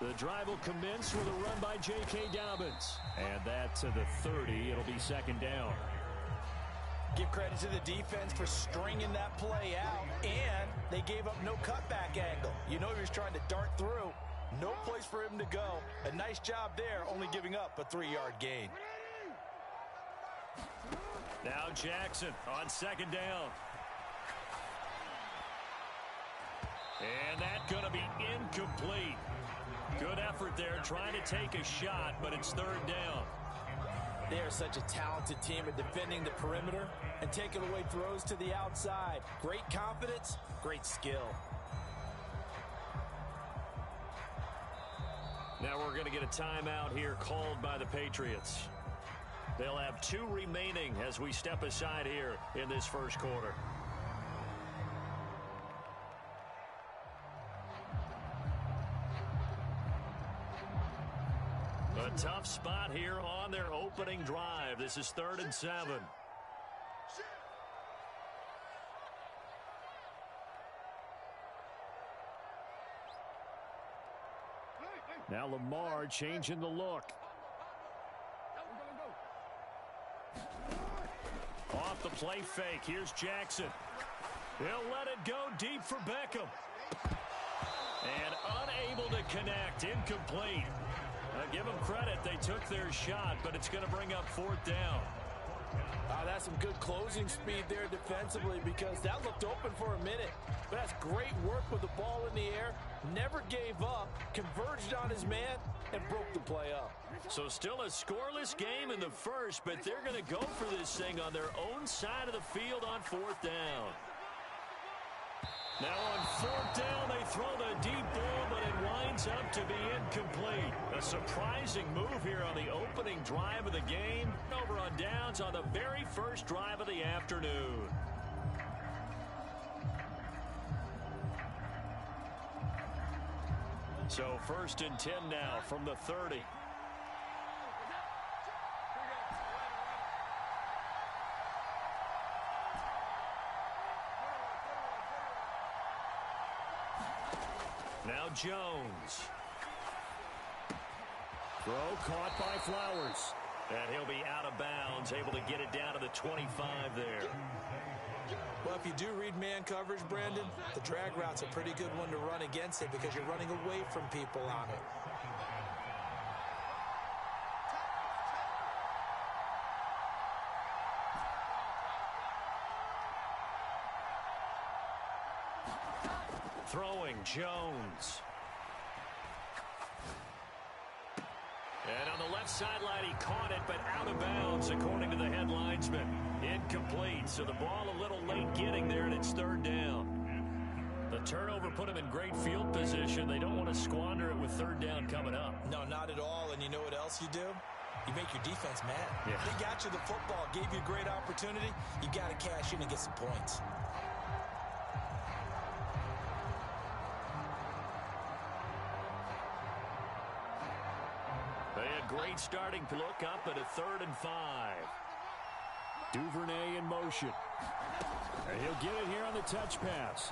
The drive will commence with a run by J.K. Dobbins. And that to the 30. It'll be second down. Give credit to the defense for stringing that play out, and they gave up no cutback angle. You know he was trying to dart through. No place for him to go. A nice job there, only giving up a 3-yard gain. Now Jackson on second down. And that's going to be incomplete. Good effort there trying to take a shot, but it's third down. They are such a talented team at defending the perimeter and taking away throws to the outside. Great confidence, great skill. Now we're going to get a timeout here called by the Patriots. They'll have 2 remaining as we step aside here in this first quarter. A tough spot here on their opening drive. This is 3rd and 7. Now Lamar changing the look. Off the play fake. Here's Jackson. He'll let it go deep for Beckham. And unable to connect. Incomplete. Give them credit. They took their shot, but it's going to bring up 4th down. That's some good closing speed there defensively because that looked open for a minute. But that's great work with the ball in the air. Never gave up, converged on his man, and broke the play up. So still a scoreless game in the first, but they're going to go for this thing on their own side of the field on 4th down. Now on 4th down, they throw the deep ball, but it winds up to be incomplete. A surprising move here on the opening drive of the game. Over on downs on the very first drive of the afternoon. So 1st and 10 now from the 30. Now Jones. Throw caught by Flowers. And he'll be out of bounds, able to get it down to the 25 there. Well, if you do read man coverage, Brandon, the drag route's a pretty good one to run against it because you're running away from people on it. Throwing Jones. And on the left sideline, he caught it, but out of bounds, according to the head linesman. Incomplete, so the ball a little late getting there, and it's 3rd down. The turnover put him in great field position. They don't want to squander it with 3rd down coming up. No, not at all, and you know what else you do? You make your defense mad. Yeah. They got you the football, gave you a great opportunity. You got to cash in and get some points. Great starting look up at a 3rd and 5. Duvernay in motion. And he'll get it here on the touch pass.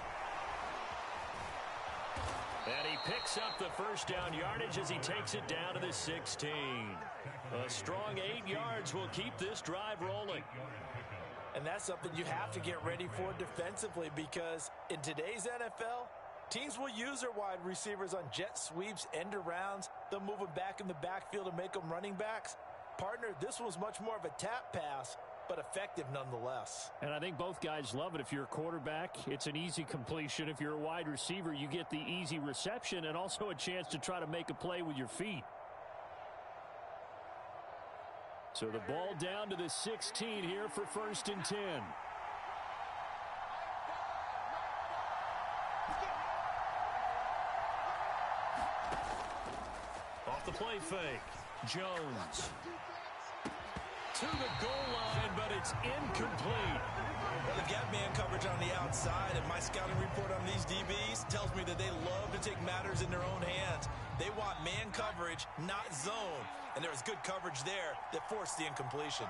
And he picks up the first down yardage as he takes it down to the 16. A strong 8 yards will keep this drive rolling. And that's something you have to get ready for defensively because in today's NFL, teams will use their wide receivers on jet sweeps, end arounds. They'll move them back in the backfield and make them running backs. Partner, this was much more of a tap pass, but effective nonetheless. And I think both guys love it. If you're a quarterback, it's an easy completion. If you're a wide receiver, you get the easy reception and also a chance to try to make a play with your feet. So the ball down to the 16 here for 1st and 10. Off the play fake. Jones. To the goal line, but it's incomplete. Well, they've got man coverage on the outside, and my scouting report on these DBs tells me that they love to take matters in their own hands. They want man coverage, not zone. And there was good coverage there that forced the incompletion.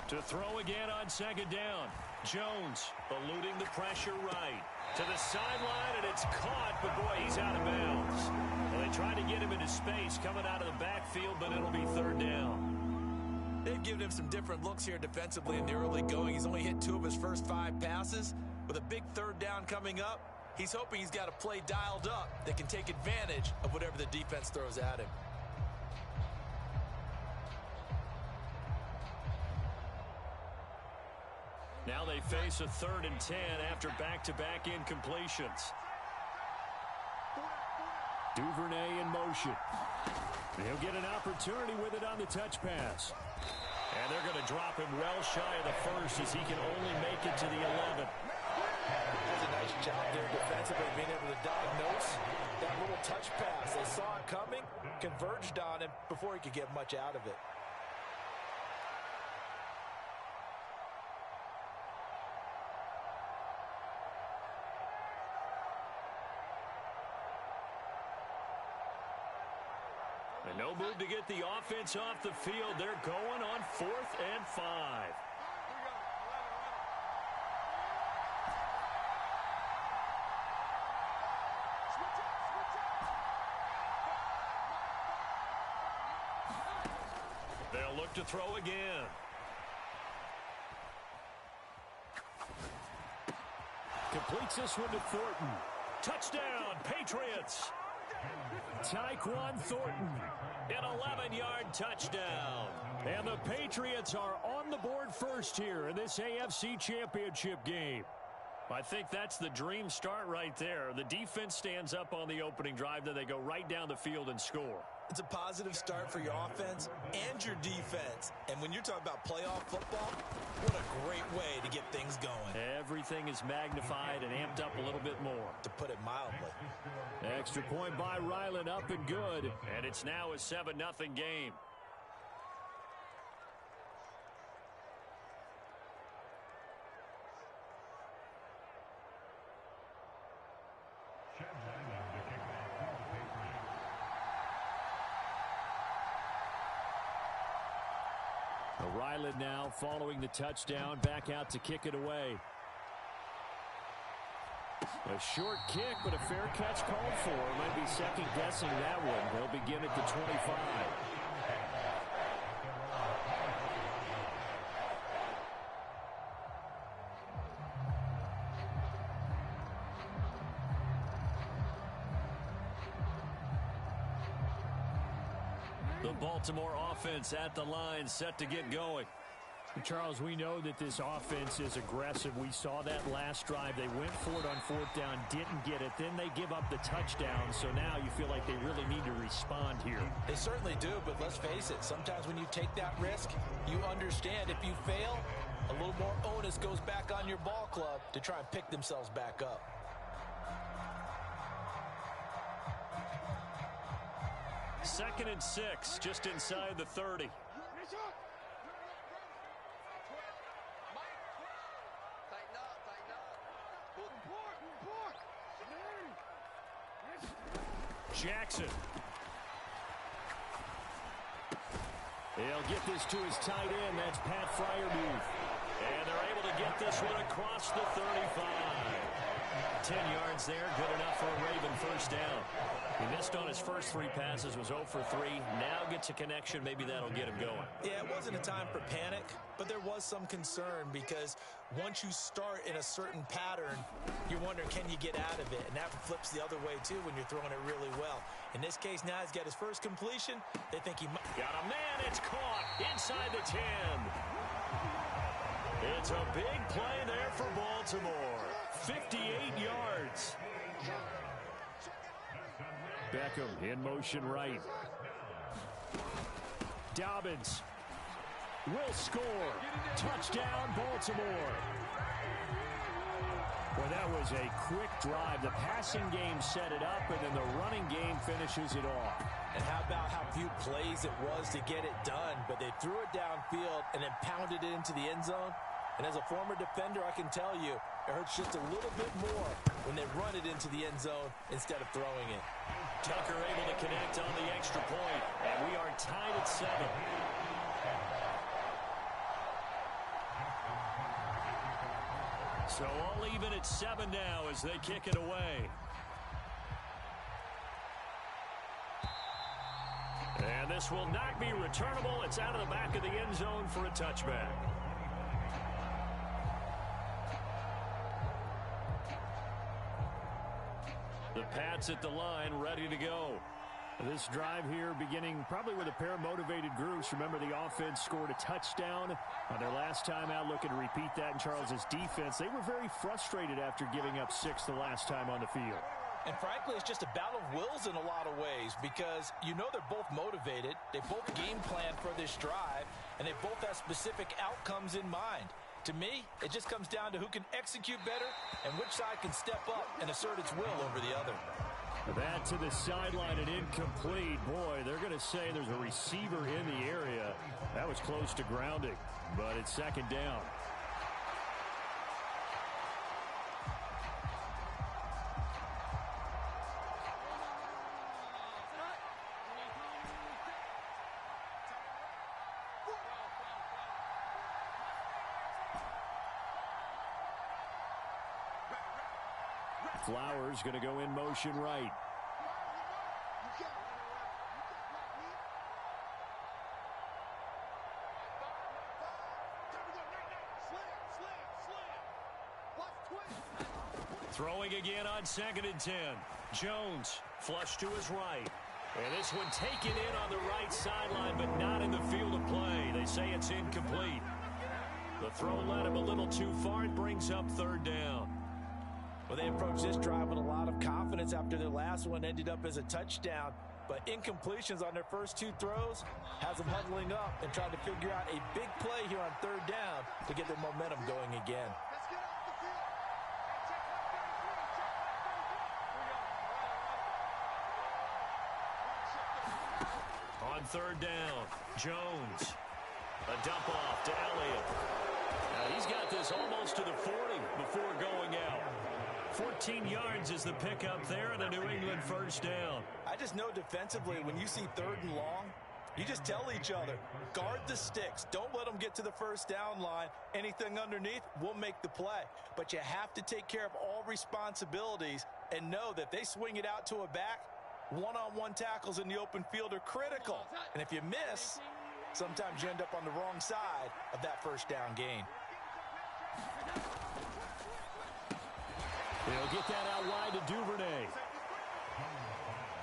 To throw again on second down. Jones eluding the pressure right. To the sideline, and it's caught, but boy, he's out of bounds. Well, they tried to get him into space coming out of the backfield, but it'll be third down. They've given him some different looks here defensively in the early going. He's only hit 2 of his first 5 passes. With a big third down coming up, he's hoping he's got a play dialed up that can take advantage of whatever the defense throws at him. Now they face a 3rd and 10 after back-to-back incompletions. Duvernay in motion. He'll get an opportunity with it on the touch pass. And they're going to drop him well shy of the first as he can only make it to the 11. That's a nice job there defensively, being able to diagnose that little touch pass. They saw it coming, converged on him before he could get much out of it. And no move to get the offense off the field. They're going on 4th and 5. They'll look to throw again. Completes this one to Thornton. Touchdown, Patriots. Tyquan Thornton, an 11-yard touchdown. And the Patriots are on the board first here in this AFC Championship game. I think that's the dream start right there. The defense stands up on the opening drive, then they go right down the field and score. It's a positive start for your offense and your defense. And when you're talking about playoff football, what a great way to get things going. Everything is magnified and amped up a little bit more. To put it mildly. Extra point by Ryland, up and good. And it's now a 7-0 game. Ryland now following the touchdown, back out to kick it away. A short kick, but a fair catch called for. Might be second guessing that one. They'll begin at the 25. The Baltimore offense at the line, set to get going. Charles, we know that this offense is aggressive. We saw that last drive. They went for it on 4th down, didn't get it. Then they give up the touchdown. So now you feel like they really need to respond here. They certainly do, but let's face it. Sometimes when you take that risk, you understand if you fail, a little more onus goes back on your ball club to try and pick themselves back up. Second and 6, just inside the 30. Jackson. He'll get this to his tight end. That's Pat Freiermuth. And they're able to get this one across the 35. 10 yards there, good enough for a Raven first down. He missed on his first 3 passes, was 0 for 3. Now gets a connection. Maybe that'll get him going. Yeah, it wasn't a time for panic, but there was some concern because once you start in a certain pattern, you're wondering, can you get out of it? And that flips the other way, too, when you're throwing it really well. In this case, now he's got his first completion. They think he might. Got a man. It's caught inside the 10. It's a big play there for Baltimore. 58 yards. Beckham in motion right. Dobbins will score. Touchdown, Baltimore. Well, that was a quick drive. The passing game set it up, and then the running game finishes it off. And how about how few plays it was to get it done, but they threw it downfield and then pounded it into the end zone. And as a former defender, I can tell you, it hurts just a little bit more when they run it into the end zone instead of throwing it. Tucker able to connect on the extra point, and we are tied at 7. So all even at 7 now as they kick it away. And this will not be returnable. It's out of the back of the end zone for a touchback. The Pats at the line, ready to go. This drive here beginning probably with a pair of motivated groups. Remember, the offense scored a touchdown on their last time out. Looking to repeat that in Charles's defense. They were very frustrated after giving up 6 the last time on the field. And frankly, it's just a battle of wills in a lot of ways because you know they're both motivated. They both game plan for this drive, and they both have specific outcomes in mind. To me, it just comes down to who can execute better and which side can step up and assert its will over the other. That to the sideline and incomplete. Boy, they're going to say there's a receiver in the area. That was close to grounding, but it's second down. Flowers going to go in motion right. Throwing again on 2nd and 10. Jones flush to his right. And this one taken in on the right sideline, but not in the field of play. They say it's incomplete. The throw led him a little too far. It brings up 3rd down. Well, they approached this drive with a lot of confidence after their last one ended up as a touchdown. But incompletions on their first 2 throws has them huddling up and trying to figure out a big play here on 3rd down to get their momentum going again. On 3rd down, Jones. A dump off to Elliott. Now he's got this almost to the 40 before going out. 14 yards is the pickup there and a New England 1st down. I just know defensively when you see 3rd and long, you just tell each other, guard the sticks. Don't let them get to the 1st down line. Anything underneath will make the play. But you have to take care of all responsibilities and know that they swing it out to a back. One-on-one tackles in the open field are critical. And if you miss, sometimes you end up on the wrong side of that 1st down gain. They'll get that out wide to Duvernay.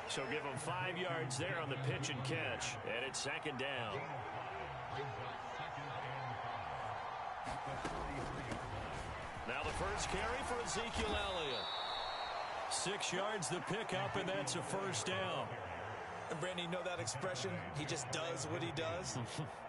So give them 5 yards there on the pitch and catch. And it's 2nd down. Now the first carry for Ezekiel Elliott. 6 yards the pickup, and that's a 1st down. And Brandon, you know that expression, he just does what he does?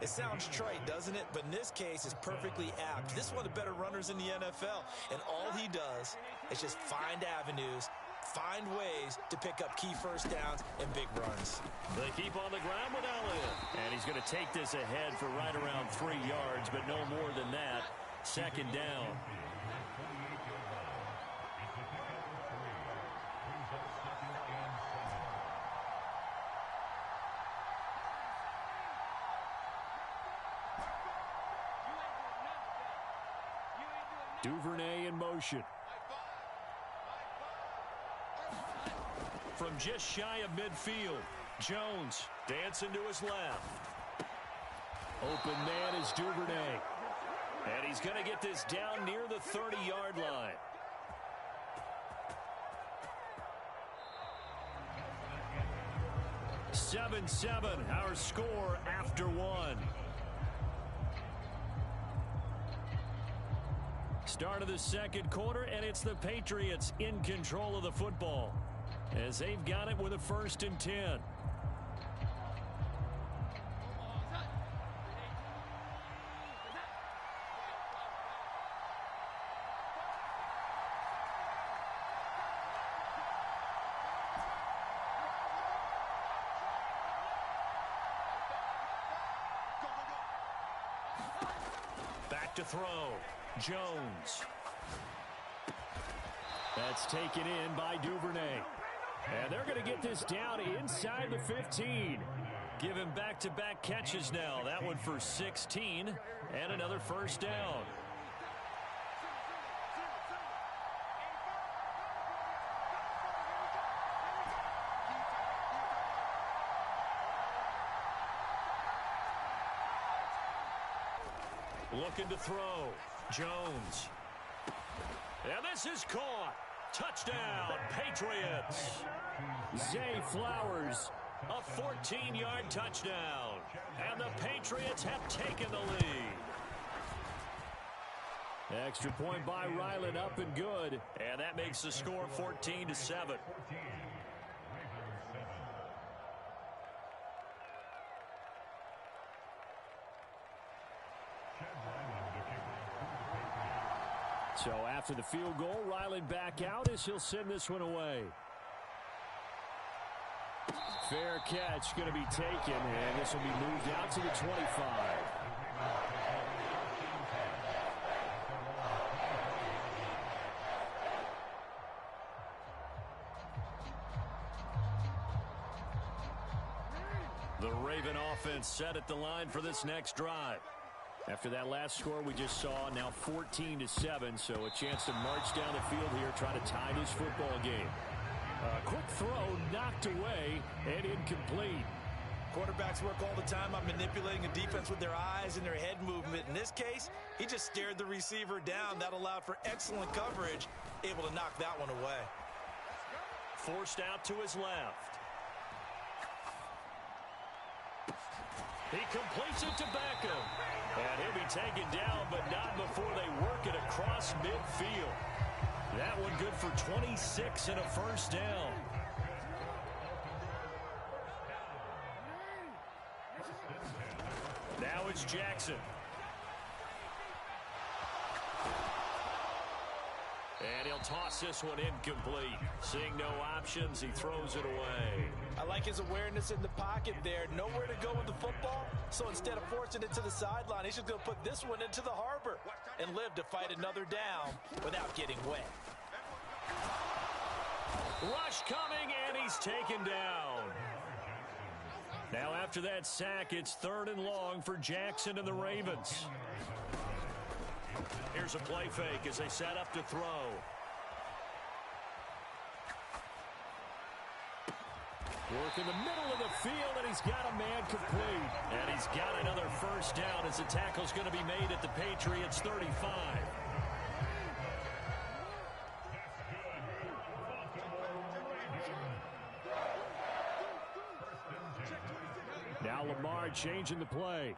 It sounds trite, doesn't it? But in this case, it's perfectly apt. This is one of the better runners in the NFL, and all he does is just find avenues, find ways to pick up key 1st downs and big runs. They keep on the ground with Elliott. And he's going to take this ahead for right around 3 yards, but no more than that. 2nd down. Duvernay in motion. From just shy of midfield, Jones dancing to his left. Open man is Duvernay. And he's going to get this down near the 30-yard line. Seven, our score after 1. Start of the 2nd quarter, and it's the Patriots in control of the football as they've got it with a 1st and 10. Back to throw. Jones. That's taken in by Duvernay. And they're going to get this down inside the 15. Give him back-to-back catches now. That one for 16 and another 1st down. Looking to throw. Jones. And this is caught. Touchdown, Patriots. Zay Flowers. A 14-yard touchdown. And the Patriots have taken the lead. Extra point by Ryland, up and good. And that makes the score 14-7. So after the field goal, Ryland back out as he'll send this one away. Fair catch going to be taken, and this will be moved out to the 25. The Raven offense set at the line for this next drive. After that last score we just saw, now 14-7, so a chance to march down the field here, try to tie this football game. Quick throw knocked away and incomplete. Quarterbacks work all the time on manipulating a defense with their eyes and their head movement. In this case, he just stared the receiver down. That allowed for excellent coverage, able to knock that one away. Forced out to his left. He completes it to Beckham. And he'll be taken down, but not before they work it across midfield. That one good for 26 and a first down. Now it's Jackson. And he'll toss this one incomplete. Seeing no options, he throws it away. I like his awareness in the pocket there. Nowhere to go with the football. So instead of forcing it to the sideline, he's just going to put this one into the harbor and live to fight another down without getting wet. Rush coming, and he's taken down. Now after that sack, it's 3rd and long for Jackson and the Ravens. Here's a play fake as they set up to throw. Work in the middle of the field, and he's got a man complete. And he's got another first down as the tackle's going to be made at the Patriots 35. Now Lamar changing the play.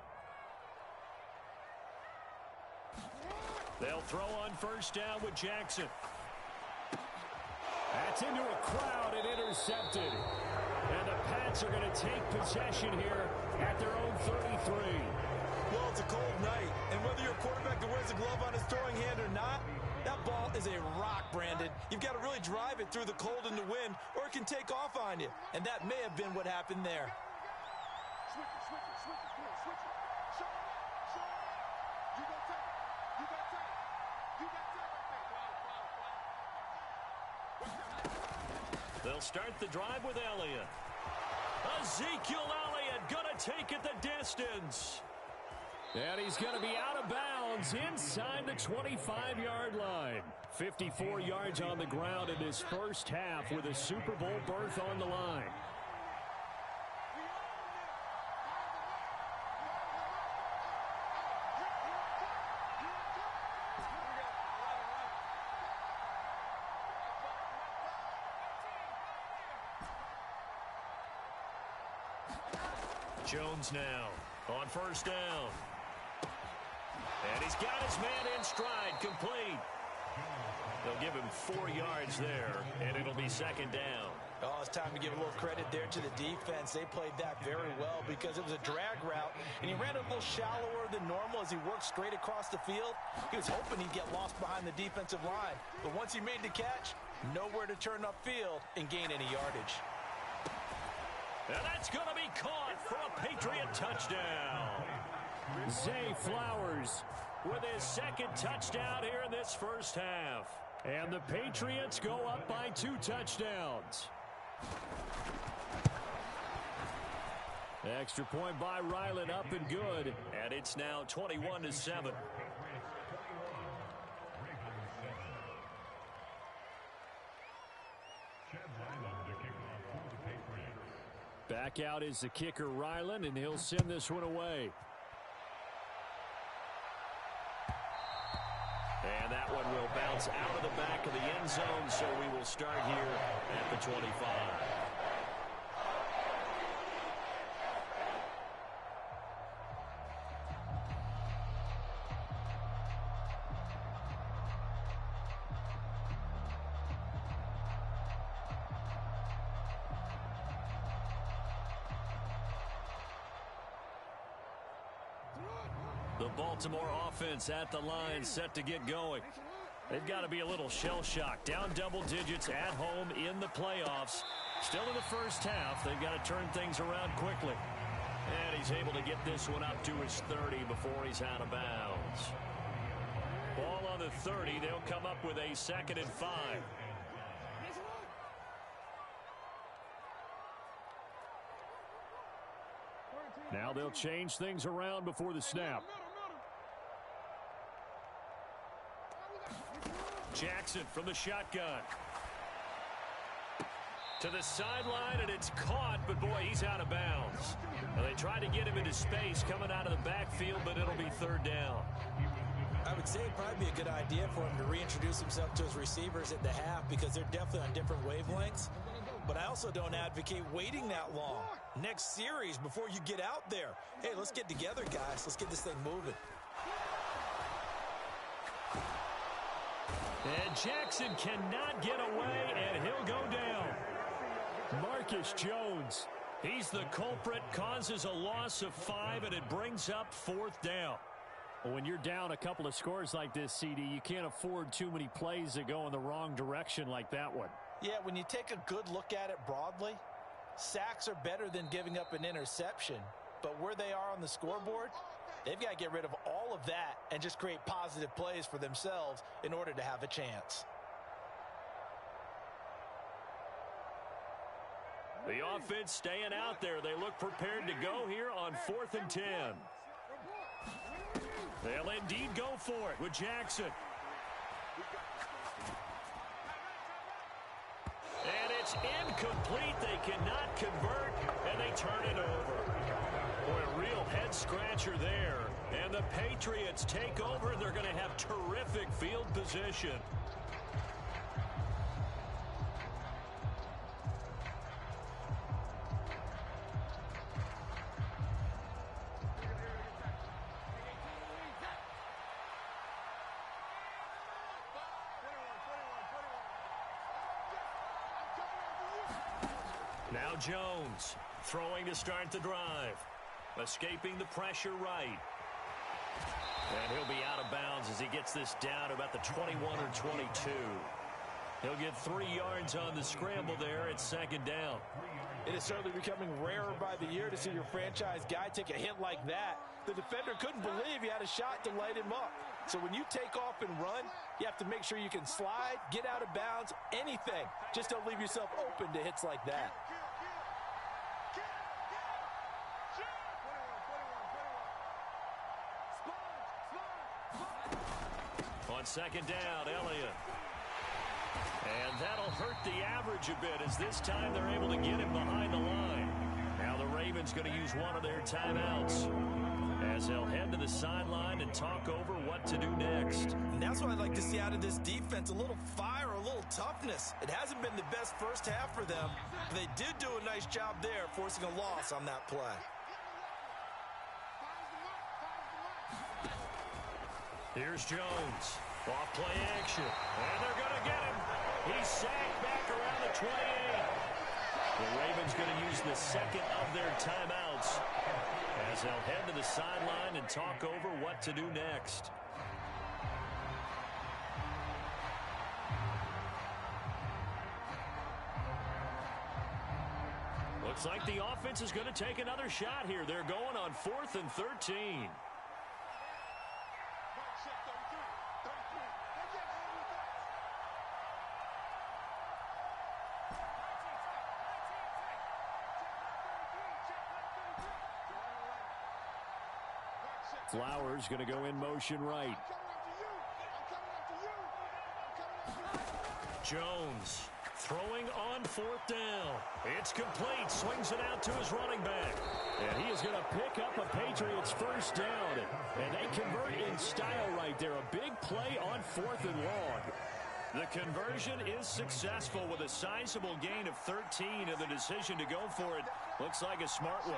They'll throw on first down with Jackson. That's into a crowd and intercepted. And the Pats are going to take possession here at their own 33. Well, it's a cold night, and whether you're a quarterback that wears a glove on his throwing hand or not, that ball is a rock, Brandon. You've got to really drive it through the cold and the wind, or it can take off on you. And that may have been what happened there. They'll start the drive with Elliott. Ezekiel Elliott going to take it the distance. And he's going to be out of bounds inside the 25-yard line. 54 yards on the ground in his first half with a Super Bowl berth on the line. Jones now on first down. And he's got his man in stride, complete. They'll give him 4 yards there, and it'll be 2nd down. Oh, it's time to give a little credit there to the defense. They played that very well because it was a drag route, and he ran a little shallower than normal as he worked straight across the field. He was hoping he'd get lost behind the defensive line, but once he made the catch, nowhere to turn upfield and gain any yardage. And that's going to be caught for a Patriot touchdown. Zay Flowers with his 2nd touchdown here in this first half. And the Patriots go up by 2 touchdowns. Extra point by Ryland, up and good. And it's now 21-7. Back out is the kicker, Ryland, and he'll send this one away. And that one will bounce out of the back of the end zone, so we will start here at the 25. The Baltimore offense at the line, set to get going. They've got to be a little shell-shocked. Down double digits at home in the playoffs. Still in the first half. They've got to turn things around quickly. And he's able to get this one up to his 30 before he's out of bounds. Ball on the 30. They'll come up with a 2nd and 5. Now they'll change things around before the snap. Jackson from the shotgun. To the sideline, and it's caught, but boy, he's out of bounds. Well, they tried to get him into space coming out of the backfield, but it'll be 3rd down. I would say it'd probably be a good idea for him to reintroduce himself to his receivers at the half because they're definitely on different wavelengths. But I also don't advocate waiting that long. Next series before you get out there. Hey, let's get together, guys. Let's get this thing moving. And Jackson cannot get away, and he'll go down. Marcus Jones. He's the culprit, causes a loss of 5, and it brings up 4th down. Well, when you're down a couple of scores like this, CD, you can't afford too many plays that go in the wrong direction like that one. Yeah, when you take a good look at it broadly, sacks are better than giving up an interception. But where they are on the scoreboard, they've got to get rid of all of that and just create positive plays for themselves in order to have a chance. The offense staying out there. They look prepared to go here on 4th and 10. They'll indeed go for it with Jackson. And it's incomplete. They cannot convert, and they turn it over. Boy, a real head-scratcher there. And the Patriots take over, and they're going to have terrific field position. Now Jones throwing to start the drive. Escaping the pressure right. And he'll be out of bounds as he gets this down to about the 21 or 22. He'll get 3 yards on the scramble there at 2nd down. It is certainly becoming rarer by the year to see your franchise guy take a hit like that. The defender couldn't believe he had a shot to light him up. So when you take off and run, you have to make sure you can slide, get out of bounds, anything. Just don't leave yourself open to hits like that. On 2nd down, Elliott. And that'll hurt the average a bit as this time they're able to get him behind the line. Now the Ravens going to use one of their timeouts as they'll head to the sideline and talk over what to do next. And that's what I'd like to see out of this defense, a little fire, a little toughness. It hasn't been the best first half for them, but they did do a nice job there forcing a loss on that play. Here's Jones. Off play action. And they're going to get him. He's sacked back around the 28. The Ravens going to use the 2nd of their timeouts as they'll head to the sideline and talk over what to do next. Looks like the offense is going to take another shot here. They're going on 4th and 13. Flowers going to go in motion right. Jones throwing on 4th down. It's complete. Swings it out to his running back. And he is going to pick up a Patriots first down. And they convert in style right right there. A big play on 4th and long. The conversion is successful with a sizable gain of 13, and the decision to go for it looks like a smart one.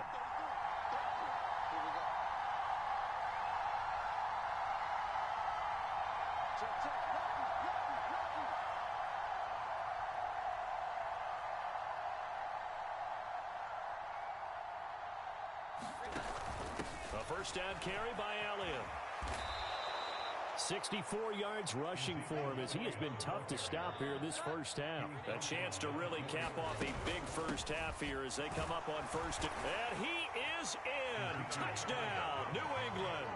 A first down carry by Elliott. 64 yards rushing for him as he has been tough to stop here this first half. A chance to really cap off a big first half here as they come up on first. And he is in. Touchdown, New England.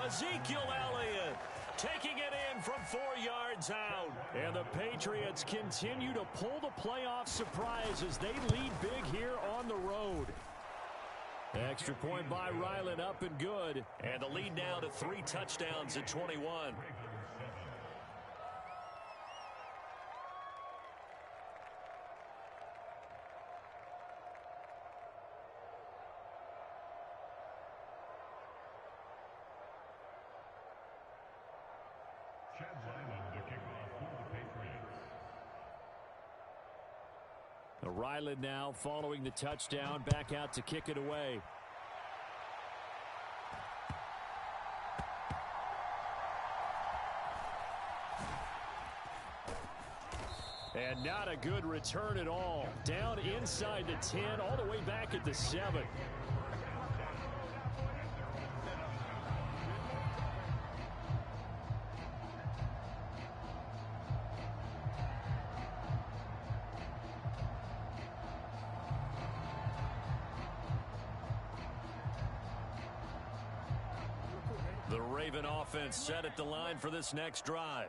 Ezekiel Elliott taking it in from 4 yards out. And the Patriots continue to pull the playoff surprise as they lead big here on the road. Extra point by Ryland, up and good. And the lead now to 3 touchdowns at 21. Ryland now following the touchdown, back out to kick it away. And not a good return at all. Down inside the 10, all the way back at the 7. The Raven offense set at the line for this next drive.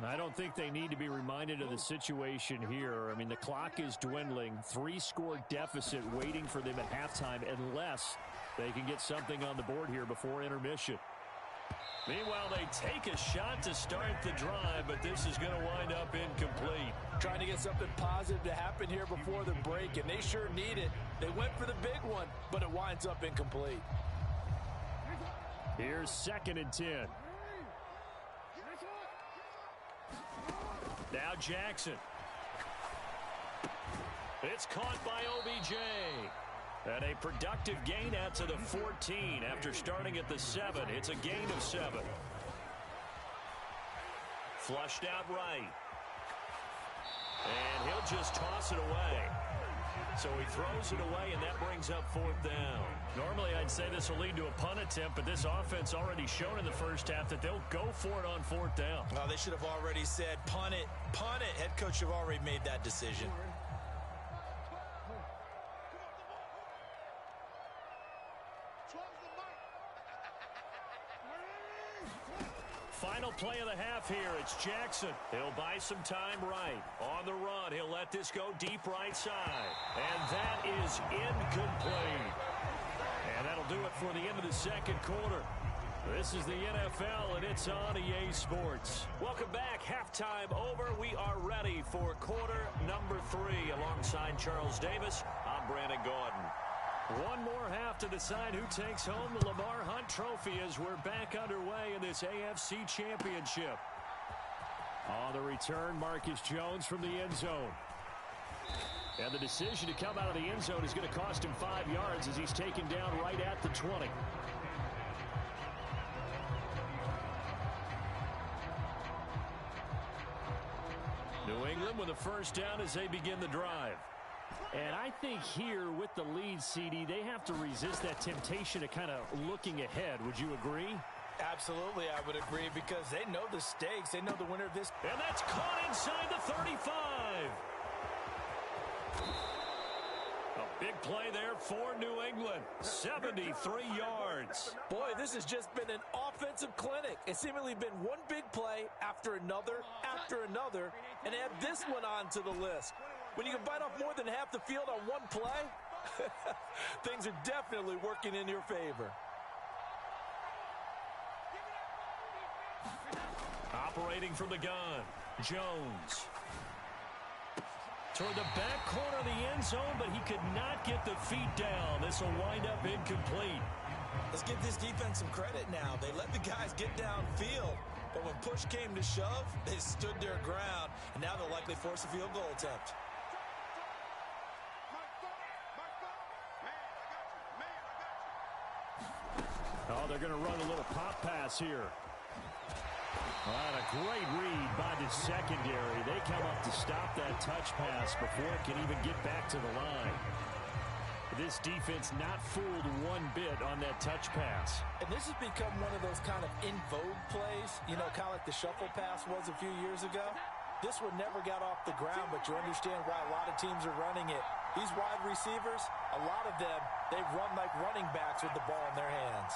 I don't think they need to be reminded of the situation here. I mean, the clock is dwindling. 3-score deficit waiting for them at halftime unless they can get something on the board here before intermission. Meanwhile, they take a shot to start the drive, but this is going to wind up incomplete. Trying to get something positive to happen here before the break, and they sure need it. They went for the big one, but it winds up incomplete. Here's 2nd and 10. Now Jackson. It's caught by OBJ. And a productive gain out to the 14 after starting at the 7. It's a gain of 7. Flushed out right. And he'll just toss it away. So he throws it away, and that brings up 4th down. Normally, I'd say this will lead to a punt attempt, but this offense already shown in the first half that they'll go for it on 4th down. Oh, they should have already said, punt it, punt it. Head coach have already made that decision. Final play of the half here. It's Jackson. He'll buy some time right. On the run, he'll let this go deep right side. And that is incomplete. And that'll do it for the end of the second quarter. This is the NFL, and it's on EA Sports. Welcome back. Halftime over. We are ready for quarter number 3. Alongside Charles Davis, I'm Brandon Gaudin. One more half to decide who takes home the Lamar Hunt Trophy as we're back underway in this AFC Championship. On the return, Marcus Jones from the end zone. And the decision to come out of the end zone is going to cost him 5 yards as he's taken down right at the 20. New England with a first down as they begin the drive. And I think here with the lead, CD, they have to resist that temptation of kind of looking ahead. Would you agree? Absolutely, I would agree, because they know the stakes. They know the winner of this. And that's caught inside the 35. A big play there for New England. 73 yards. Boy, this has just been an offensive clinic. It's seemingly been one big play after another, and add this one on to the list. When you can bite off more than half the field on one play, things are definitely working in your favor. Operating from the gun, Jones. Toward the back corner of the end zone, but he could not get the feet down. This will wind up incomplete. Let's give this defense some credit now. They let the guys get downfield, but when push came to shove, they stood their ground, and now they'll likely force a field goal attempt. Oh, they're going to run a little pop pass here. And a great read by the secondary. They come up to stop that touch pass before it can even get back to the line. This defense not fooled one bit on that touch pass. And this has become one of those kind of in vogue plays, you know, kind of like the shuffle pass was a few years ago. This one never got off the ground, but you understand why a lot of teams are running it. These wide receivers, a lot of them, they run like running backs with the ball in their hands.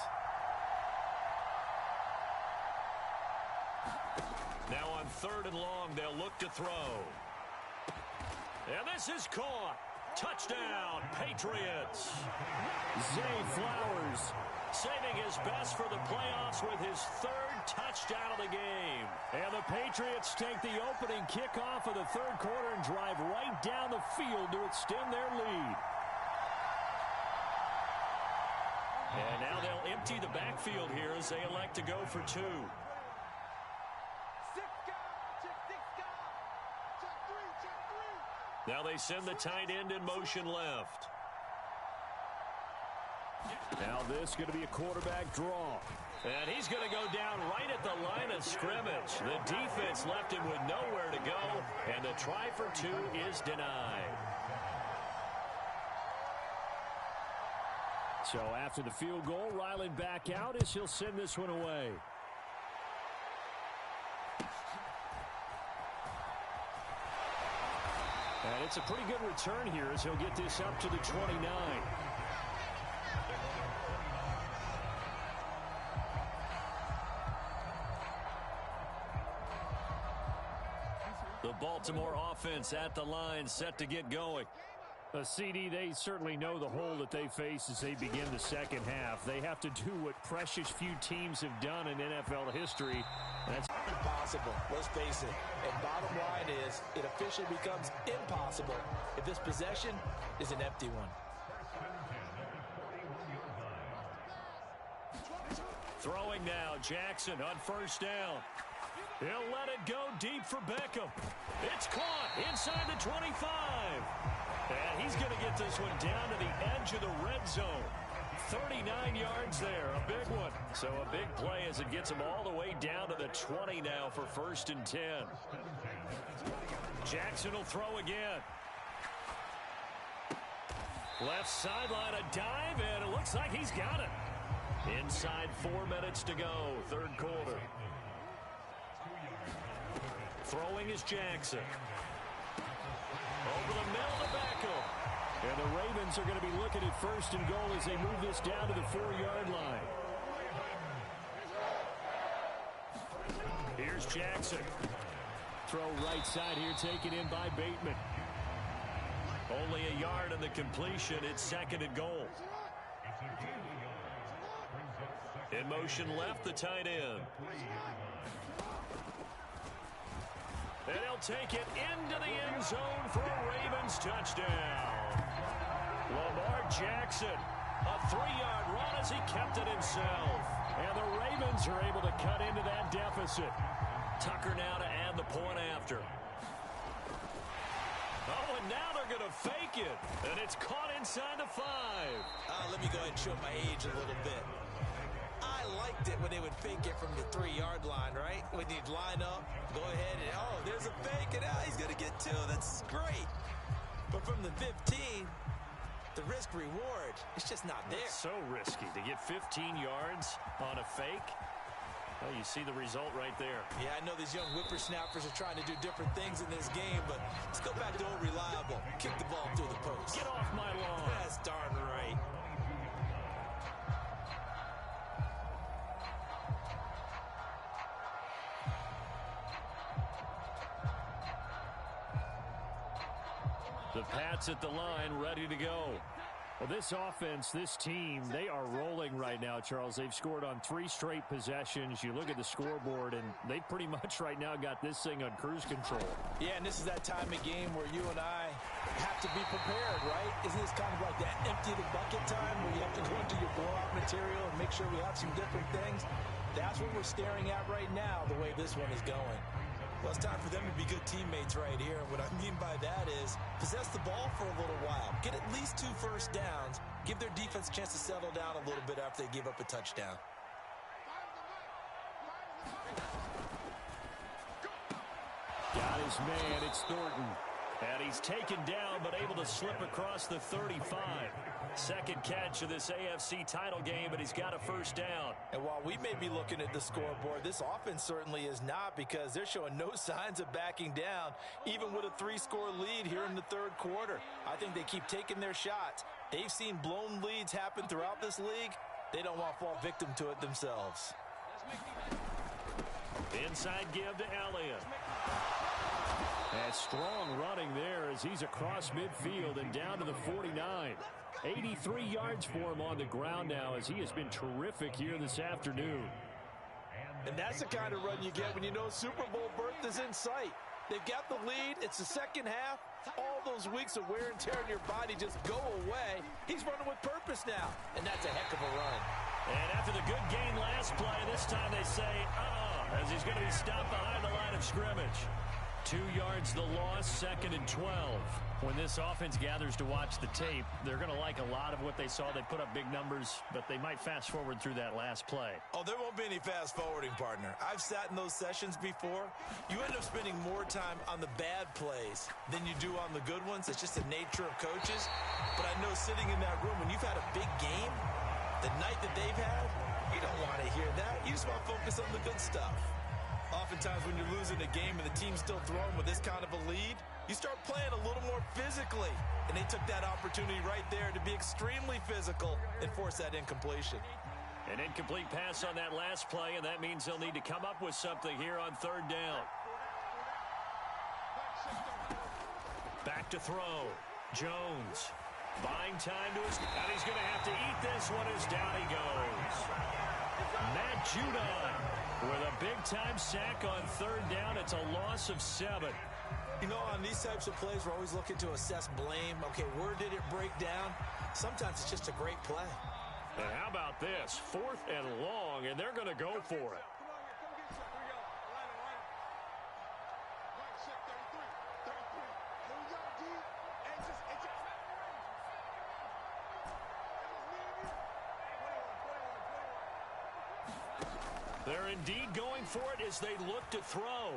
Now on 3rd and long, they'll look to throw. And this is caught. Touchdown, Patriots. Zay Flowers saving his best for the playoffs with his 3rd touchdown of the game. And the Patriots take the opening kickoff of the 3rd quarter and drive right down the field to extend their lead. And now they'll empty the backfield here as they elect to go for 2. Now they send the tight end in motion left. Now this going to be a quarterback draw. And he's going to go down right at the line of scrimmage. The defense left him with nowhere to go, and the try for 2 is denied. So after the field goal, Ryland back out as he'll send this one away. And it's a pretty good return here as he'll get this up to the 29. The Baltimore offense at the line, set to get going. CD, they certainly know the hole that they face as they begin the second half. They have to do what precious few teams have done in NFL history. That's impossible. Let's face it. And bottom line is, it officially becomes impossible if this possession is an empty one. Throwing now, Jackson on 1st down. He'll let it go deep for Beckham. It's caught inside the 25. And he's going to get this one down to the edge of the red zone. 39 yards there, a big one. So a big play as it gets him all the way down to the 20 now for 1st and 10. Jackson will throw again. Left sideline, a dive, and it looks like he's got it. Inside 4 minutes to go, 3rd quarter. Throwing is Jackson. Over the middle to Beckham. And the Ravens are going to be looking at 1st and goal as they move this down to the 4-yard line. Here's Jackson. Throw right side here taken in by Bateman. Only a yard on the completion. It's 2nd and goal. In motion left, the tight end. And he'll take it into the end zone for a Ravens touchdown. Lamar Jackson, a 3-yard run as he kept it himself. And the Ravens are able to cut into that deficit. Tucker now to add the point after. Oh, and now they're going to fake it. And it's caught inside the 5. Let me go ahead and show my age a little bit. I liked it when they would fake it from the 3-yard line, right? When you'd line up, go ahead and, oh, there's a fake, and he's going to get 2. That's great. But from the 15, the risk-reward, it's just not there. It's so risky to get 15 yards on a fake. Well, you see the result right there. Yeah, I know these young whippersnappers are trying to do different things in this game, but let's go back to old reliable. Kick the ball through the post. Get off my lawn. That's darn right. The Pats at the line, ready to go. Well, this offense, this team, they are rolling right now, Charles. They've scored on 3 straight possessions. You look at the scoreboard, and they pretty much right now got this thing on cruise control. Yeah, and this is that time of game where you and I, have to be prepared, right? Isn't this kind of like that empty the bucket time where you have to go into your blowout material and make sure we have some different things? That's what we're staring at right now, the way this one is going. Well, it's time for them to be good teammates right here. And what I mean by that is possess the ball for a little while. Get at least 2 first downs. Give their defense a chance to settle down a little bit after they give up a touchdown. Got his man, it's Thornton. And he's taken down, but able to slip across the 35. Second catch of this AFC title game, but he's got a first down. And while we may be looking at the scoreboard, this offense certainly is not, because they're showing no signs of backing down, even with a 3-score lead here in the third quarter. I think they keep taking their shots. They've seen blown leads happen throughout this league. They don't want to fall victim to it themselves. Inside give to Elliott. And strong running there as he's across midfield and down to the 49. 83 yards for him on the ground now, as he has been terrific here this afternoon. And that's the kind of run you get when you know Super Bowl berth is in sight. They've got the lead. It's the second half. All those weeks of wear and tear in your body just go away. He's running with purpose now, and that's a heck of a run. And after the good gain last play, this time they say, as he's going to be stopped behind the line of scrimmage. 2 yards the loss, 2nd and 12. When this offense gathers to watch the tape, they're going to like a lot of what they saw. They put up big numbers, but they might fast forward through that last play. Oh, there won't be any fast forwarding, partner. I've sat in those sessions before. You end up spending more time on the bad plays than you do on the good ones. It's just the nature of coaches. But I know sitting in that room, when you've had a big game, the night that they've had, you don't want to hear that. You just want to focus on the good stuff. Oftentimes when you're losing a game and the team's still throwing with this kind of a lead, you start playing a little more physically. And they took that opportunity right there to be extremely physical and force that incompletion. An incomplete pass on that last play, and that means they'll need to come up with something here on third down. Back to throw. Jones buying time to his, and he's going to have to eat this one as down he goes. Matt Judon with a big-time sack on third down. It's a loss of 7. You know, on these types of plays, we're always looking to assess blame. Okay, where did it break down? Sometimes it's just a great play. And how about this? 4th and long, and they're going to go for it. They're indeed going for it as they look to throw.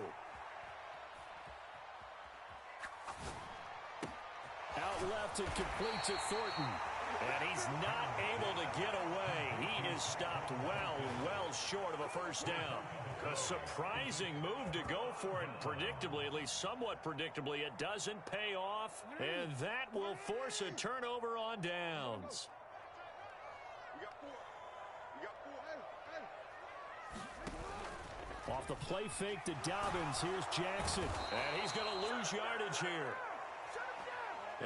Out left and complete to Thornton. And he's not able to get away. He is stopped well short of a first down. A surprising move to go for it. Predictably, at least somewhat predictably, it doesn't pay off. And that will force a turnover on downs. Off the play fake to Dobbins. Here's Jackson. And he's going to lose yardage here,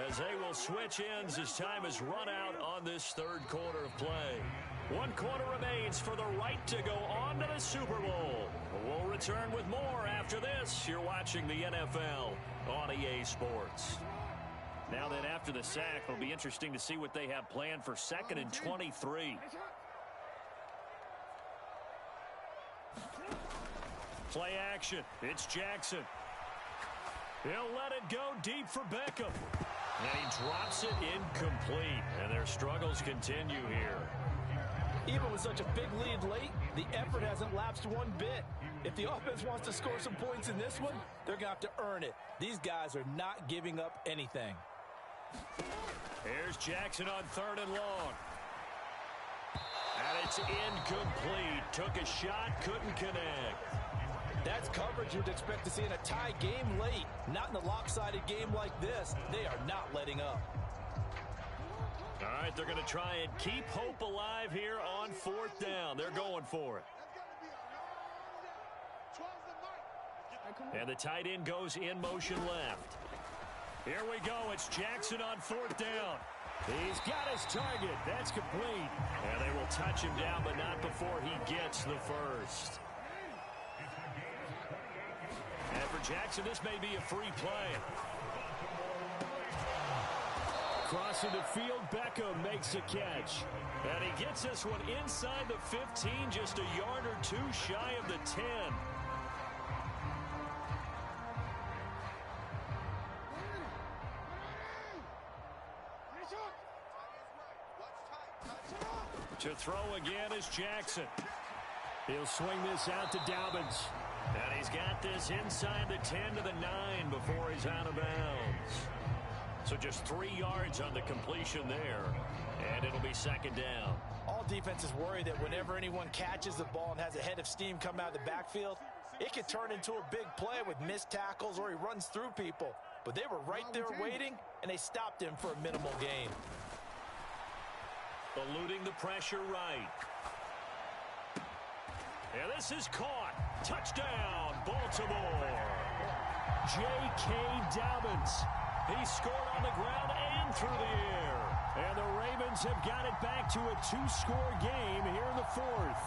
as they will switch ends as time is run out on this third quarter of play. 1 quarter remains for the right to go on to the Super Bowl. We'll return with more after this. You're watching the NFL on EA Sports. Now then, after the sack, it'll be interesting to see what they have planned for 2nd and 23. Play action. It's Jackson. He'll let it go deep for Beckham. And he drops it incomplete. And their struggles continue here. Even with such a big lead late, the effort hasn't lapsed one bit. If the offense wants to score some points in this one, they're going to have to earn it. These guys are not giving up anything. Here's Jackson on 3rd and long. And it's incomplete. Took a shot, couldn't connect. That's coverage you'd expect to see in a tie game late. Not in a lopsided game like this. They are not letting up. All right, they're going to try and keep hope alive here on 4th down. They're going for it. And the tight end goes in motion left. Here we go. It's Jackson on 4th down. He's got his target. That's complete. And they will touch him down, but not before he gets the first. And for Jackson, this may be a free play. Crossing the field, Beckham makes a catch. And he gets this one inside the 15, just a yard or two shy of the 10. To throw again is Jackson. He'll swing this out to Dobbins. And he's got this inside the 10 to the 9 before he's out of bounds. So just 3 yards on the completion there. And it'll be second down. All defenses worry that whenever anyone catches the ball and has a head of steam come out of the backfield, it could turn into a big play with missed tackles or he runs through people. But they were right there waiting, and they stopped him for a minimal gain. Eluding the pressure right. And this is caught. Touchdown, Baltimore. J.K. Dobbins. He scored on the ground and through the air. And the Ravens have got it back to a 2-score game here in the fourth.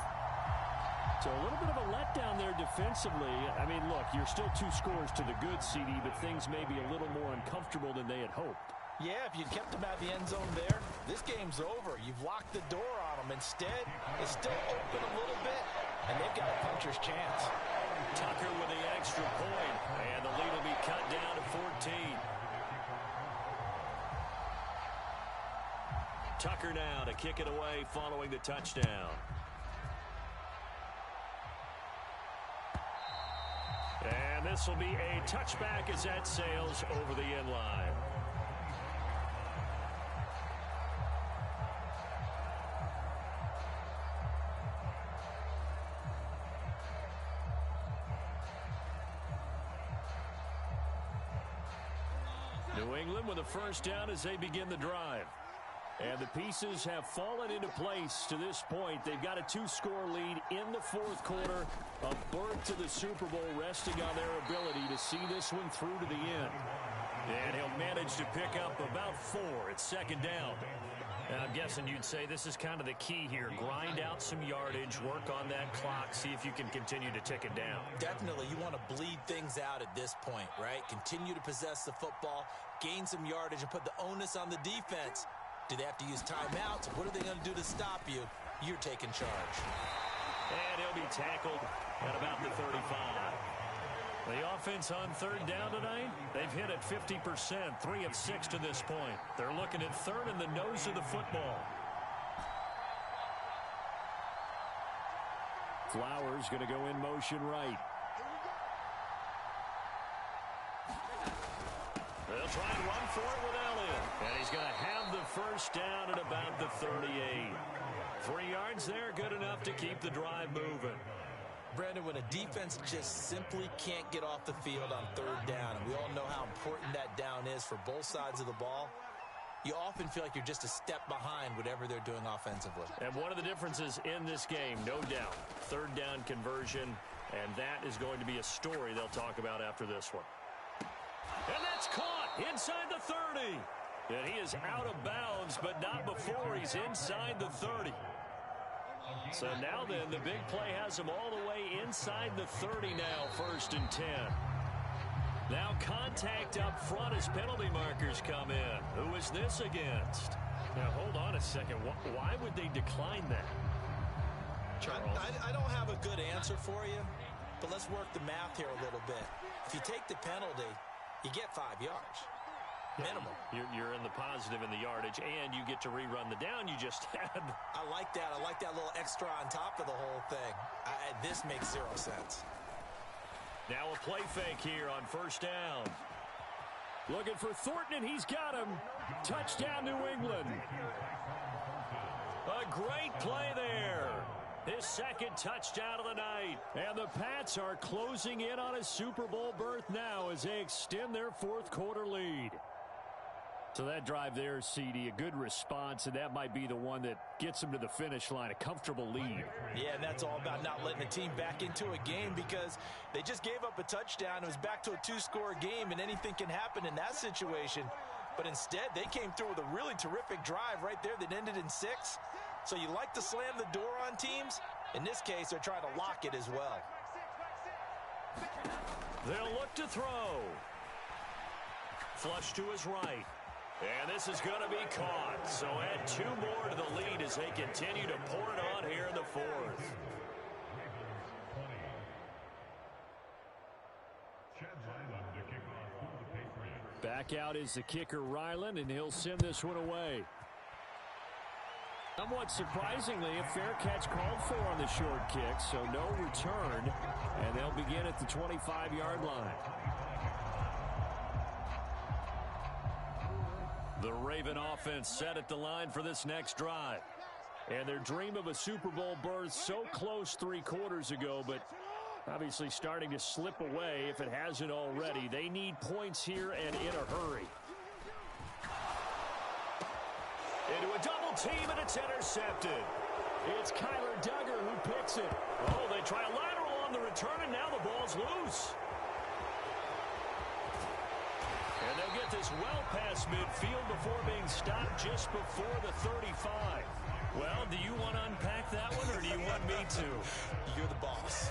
So a little bit of a letdown there defensively. I mean, look, you're still 2 scores to the good, CD, but things may be a little more uncomfortable than they had hoped. Yeah, if you kept them out of the end zone there, this game's over. You've locked the door on them. Instead, it's still open a little bit, and they've got a puncher's chance. Tucker with the extra point, and the lead will be cut down to 14. Tucker now to kick it away following the touchdown. And this will be a touchback as that sails over the end line. New England with a first down as they begin the drive. And the pieces have fallen into place to this point. They've got a 2-score lead in the fourth quarter. A berth to the Super Bowl resting on their ability to see this one through to the end. And he'll manage to pick up about 4. It's second down. And I'm guessing you'd say this is kind of the key here. Grind out some yardage, work on that clock, see if you can continue to tick it down. Definitely. You want to bleed things out at this point, right? Continue to possess the football, gain some yardage, and put the onus on the defense. Do they have to use timeouts? What are they going to do to stop you? You're taking charge. And he'll be tackled at about the 35. The offense on third down tonight, they've hit at 50%, 3 of 6 to this point. They're looking at third in the nose of the football. Flowers going to go in motion right. They'll try and run for it with Elliott. And he's going to have the first down at about the 38. 3 yards there, good enough to keep the drive moving. Brandon, when a defense just simply can't get off the field on third down, and we all know how important that down is for both sides of the ball, you often feel like you're just a step behind whatever they're doing offensively. And one of the differences in this game, no doubt, third down conversion, and that is going to be a story they'll talk about after this one. And that's caught inside the 30. And he is out of bounds, but not before he's inside the 30. So now then, the big play has him all the way inside the 30 now, 1st and 10. Now contact up front as penalty markers come in. Who is this against? Now, hold on a second. Why would they decline that? Charles? I don't have a good answer for you, but let's work the math here a little bit. If you take the penalty, you get 5 yards. Minimum. You're in the positive in the yardage, and you get to rerun the down you just had. I like that. I like that little extra on top of the whole thing. This makes 0 sense. Now a play fake here on first down. Looking for Thornton, and he's got him. Touchdown, New England. A great play there. His second touchdown of the night. And the Pats are closing in on a Super Bowl berth now as they extend their fourth quarter lead. So that drive there, CD, a good response, and that might be the one that gets them to the finish line, a comfortable lead. Yeah, and that's all about not letting the team back into a game because they just gave up a touchdown. It was back to a 2-score game, and anything can happen in that situation. But instead, they came through with a really terrific drive right there that ended in 6. So you like to slam the door on teams. In this case, they're trying to lock it as well. They'll look to throw. Flush to his right. And this is going to be caught. So add 2 more to the lead as they continue to pour it on here in the 4th. Back out is the kicker, Ryland, and he'll send this one away. Somewhat surprisingly, a fair catch called for on the short kick, so no return, and they'll begin at the 25-yard line. The Raven offense set at the line for this next drive. And their dream of a Super Bowl berth so close 3 quarters ago, but obviously starting to slip away if it hasn't already. They need points here and in a hurry. Into a double team, and it's intercepted. It's Kyler Duggar who picks it. Oh, they try a lateral on the return, and now the ball's loose. And they'll get this well past midfield before being stopped just before the 35. Well, do you want to unpack that one, or do you want me to? You're the boss.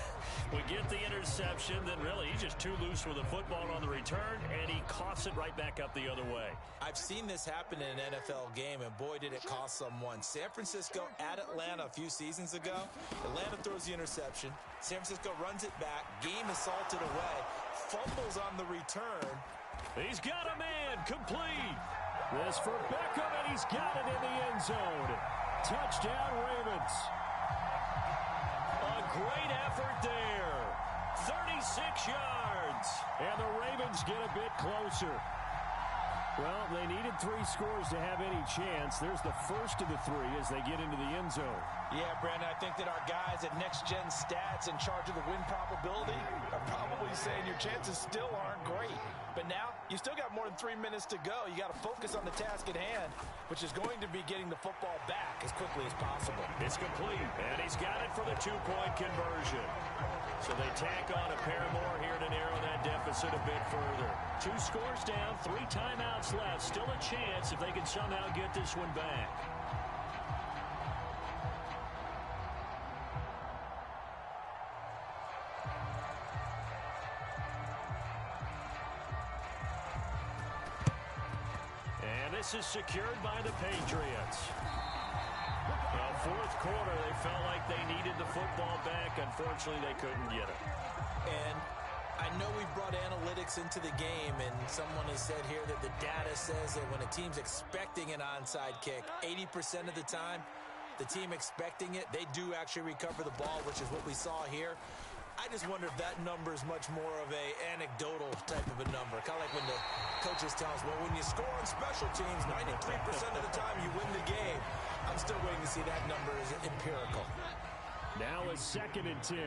We get the interception, then really he's just too loose with the football on the return, and he coughs it right back up the other way. I've seen this happen in an NFL game, and boy, did it cost someone. San Francisco at Atlanta a few seasons ago. Atlanta throws the interception. San Francisco runs it back. Game is salted away. Fumbles on the return. He's got a man, complete. This for Beckham, and he's got it in the end zone. Touchdown, Ravens. A great effort there. 36 yards. And the Ravens get a bit closer. Well, they needed 3 scores to have any chance. There's the first of the 3 as they get into the end zone. Yeah, Brandon, I think that our guys at Next Gen Stats in charge of the win probability are probably saying your chances still aren't great. But now, you still got more than 3 minutes to go. You got to focus on the task at hand, which is going to be getting the football back as quickly as possible. It's complete, and he's got it for the 2-point conversion. So they tack on a pair more here to narrow that deficit a bit further. 2 scores down, 3 timeouts left. Still a chance if they can somehow get this one back. And this is secured by the Patriots. Well, 4th quarter, they felt like they needed the football back. Unfortunately, they couldn't get it. And I know we've brought analytics into the game, and someone has said here that the data says that when a team's expecting an onside kick, 80% of the time, the team expecting it, they do actually recover the ball, which is what we saw here. I just wonder if that number is much more of a anecdotal type of a number. Kind of like when the coaches tell us, well, when you score on special teams, 93% of the time you win the game. I'm still waiting to see that number is empirical. Now a 2nd and 10.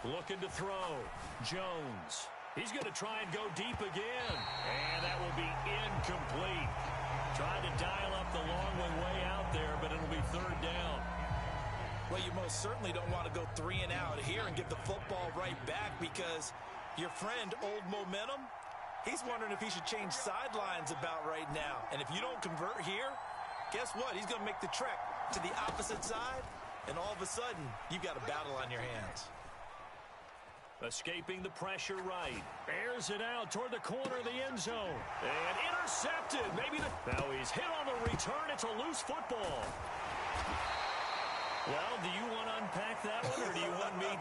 Looking to throw. Jones. He's going to try and go deep again. And that will be incomplete. Trying to dial up the long way out there, but it'll be 3rd down. Well, you most certainly don't want to go 3 and out here and get the football right back, because your friend, Old Momentum, he's wondering if he should change sidelines about right now. And if you don't convert here, guess what? He's going to make the trek to the opposite side, and all of a sudden, you've got a battle on your hands. Escaping the pressure right. Airs it out toward the corner of the end zone. And intercepted. Now he's hit on the return. It's a loose football. Well, do you want to unpack that one, or do you want me